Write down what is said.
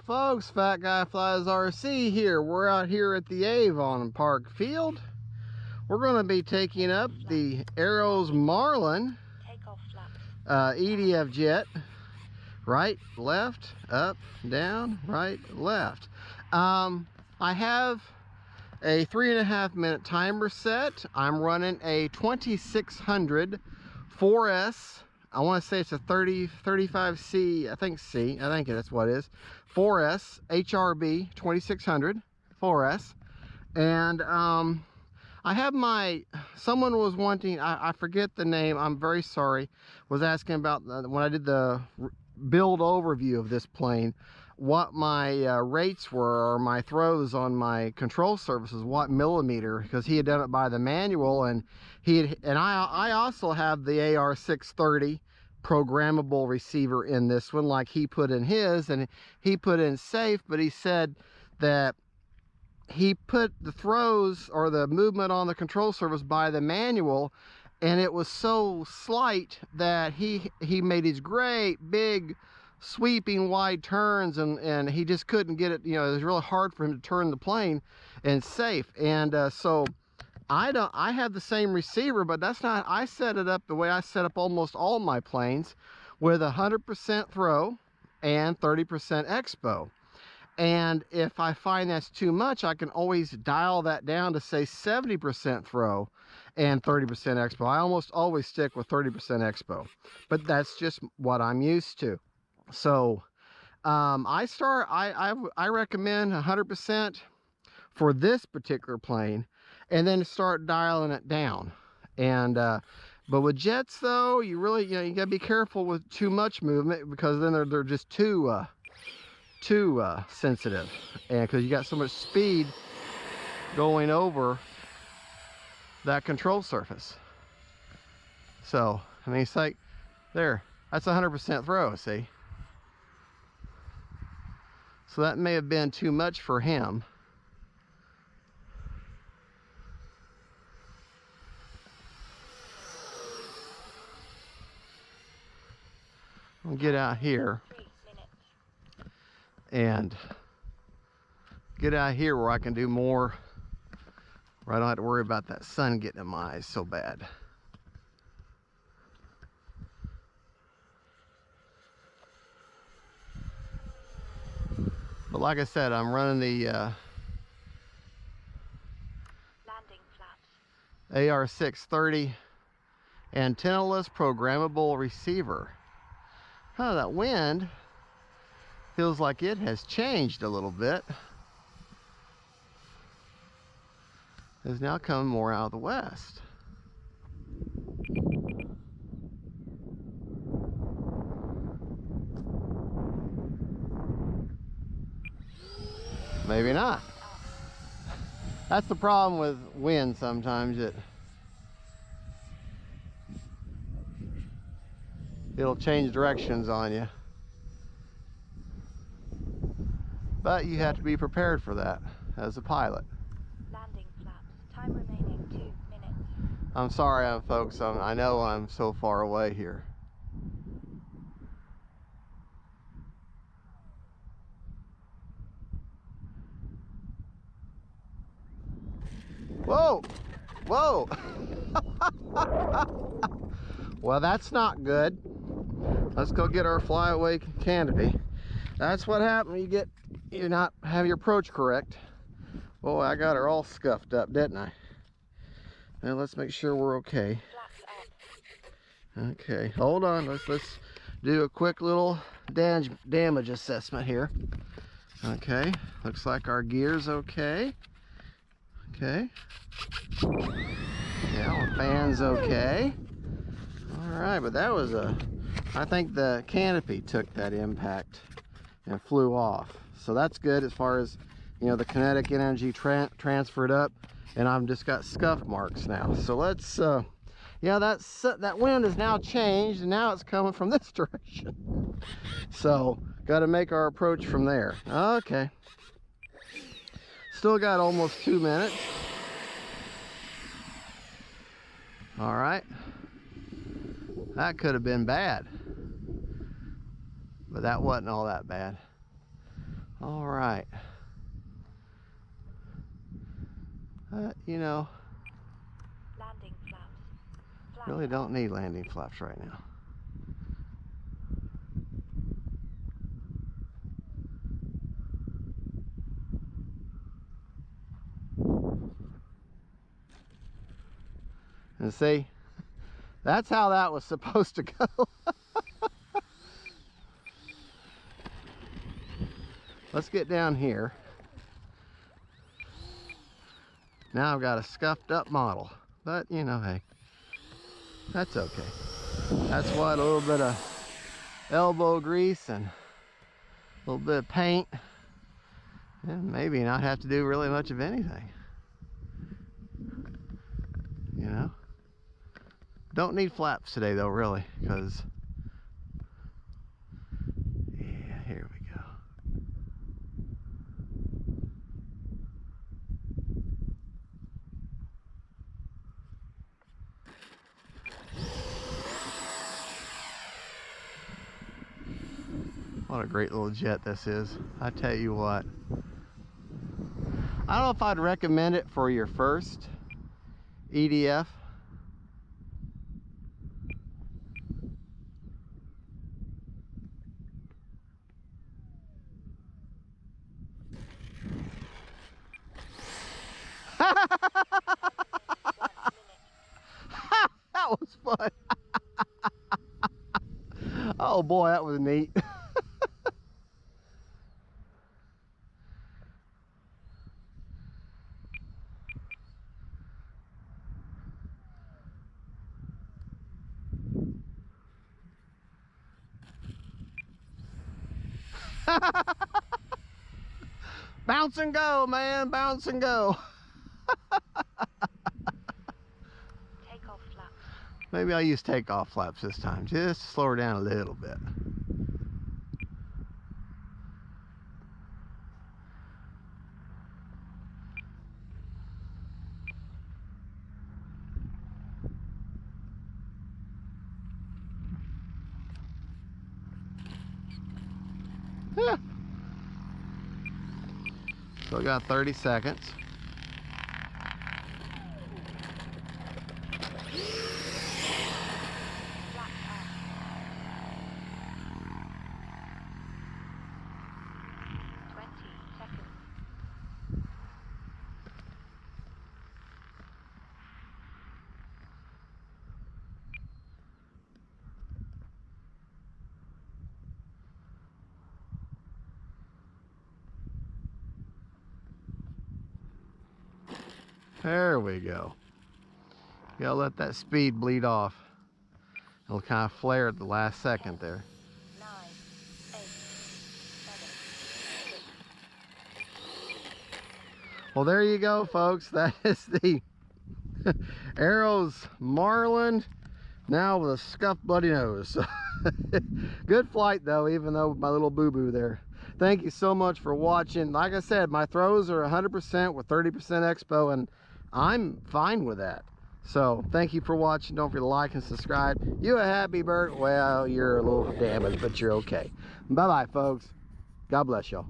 Hello folks, Fat Guy Flies RC here. We're out here at the Avon Park Field. We're going to be taking up the Arrows Marlin EDF jet. Right, left, up, down, right, left. I have a 3.5 minute timer set. I'm running a 2600 4S. I want to say it's a 35C, I think that's what it is. 4S HRB 2600 4S. And I have someone was wanting, I forget the name, I'm very sorry, was asking about when I did the build overview of this plane, what my rates were, or my throws on my control surfaces, what millimeter, because he had done it by the manual, and I also have the AR630 programmable receiver in this one, like he put in his, and he put in safe, but he said that he put the throws or the movement on the control surface by the manual, and it was so slight that he made these great big sweeping wide turns, and he just couldn't get it. It was really hard for him to turn the plane and safe. And so I have the same receiver, but that's not, I set it up the way I set up almost all my planes, with 100% throw and 30% expo. And if I find that's too much, I can always dial that down to say 70% throw and 30% expo. I almost always stick with 30% expo, but that's just what I'm used to. So I recommend 100% for this particular plane, and then start dialing it down. And but with jets though, you really you gotta be careful with too much movement, because then they're just too sensitive, and because you got so much speed going over that control surface. So I mean, it's like there, that's 100% throw, see? So that may have been too much for him. I'll get out here and get out here where I can do more, where I don't have to worry about that sun getting in my eyes so bad. But like I said, I'm running the AR630 antennaless programmable receiver. Oh, that wind feels like it has changed a little bit. It's now coming more out of the west. Maybe not. That's the problem with wind sometimes. It'll change directions on you. But you have to be prepared for that as a pilot. Landing flaps. Time remaining 2 minutes. I'm sorry, folks. I know I'm so far away here. Whoa! Whoa! Well, that's not good. Let's go get our flyaway canopy. That's what happened. You not have your approach correct. Boy, I got her all scuffed up, didn't I? Now let's make sure we're okay. Okay, hold on. Let's do a quick little damage assessment here. Okay, looks like our gear's okay. Okay. Yeah, our fan's okay. All right, but that was I think the canopy took that impact and flew off. So that's good as far as, the kinetic energy transferred up, and I've just got scuff marks now. So let's, yeah, that wind has now changed, and now it's coming from this direction. So got to make our approach from there. Okay. Still got almost 2 minutes. All right. That could have been bad, but that wasn't all that bad. All right. You know, Landing flaps. Flaps really don't off. need landing flaps right now. And see, that's how that was supposed to go. Let's get down here. Now I've got a scuffed up model, but you know, hey, that's okay. That's what, a little bit of elbow grease and a little bit of paint, and maybe not have to do really much of anything. You know, don't need flaps today though, really, because yeah, here we go. What a great little jet this is. I tell you what, I don't know if I'd recommend it for your first EDF. That was fun. Oh boy, that was neat. Bounce and go, man, bounce and go. Takeoff flaps. Maybe I'll use takeoff flaps this time, just to slow her down a little bit. Yeah. Still got 30 seconds. Flaps off. 20 seconds. There we go. You gotta let that speed bleed off. It'll kind of flare at the last second there. 9, 8, 7, 6. Well, there you go, folks. That is the Arrows Marlin, now with a scuffed bloody nose. Good flight though, even though my little boo-boo there. Thank you so much for watching. Like I said, my throws are 100% with 30% expo, and I'm fine with that. So thank you for watching. Don't forget to like and subscribe. You a happy bird? Well, you're a little damaged, but you're okay. Bye bye, folks. God bless y'all.